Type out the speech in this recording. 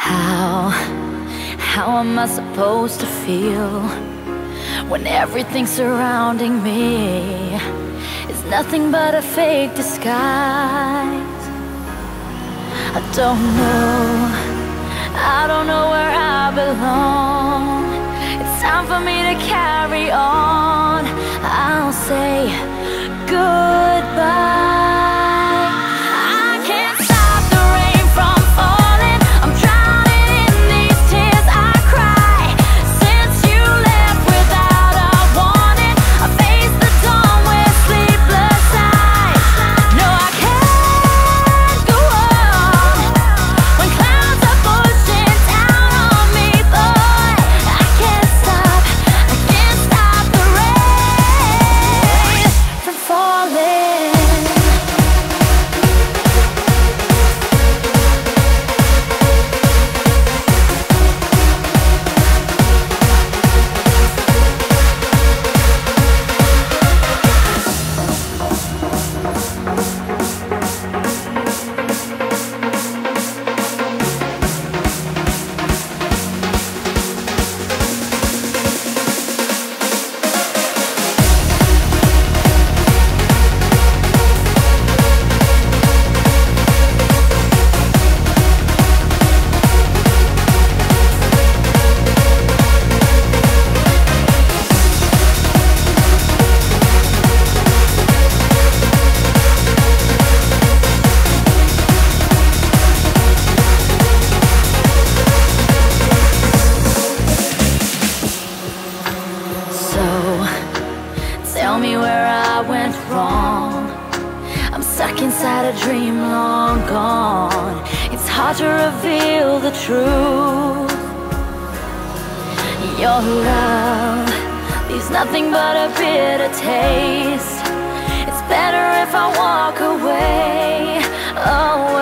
How am I supposed to feel when everything surrounding me is nothing but a fake disguise? I don't know where I belong. It's time for me to carry on. I'll say goodbye. Tell me where I went wrong. I'm stuck inside a dream long gone. It's hard to reveal the truth. Your love leaves nothing but a bitter taste. It's better if I walk away, away.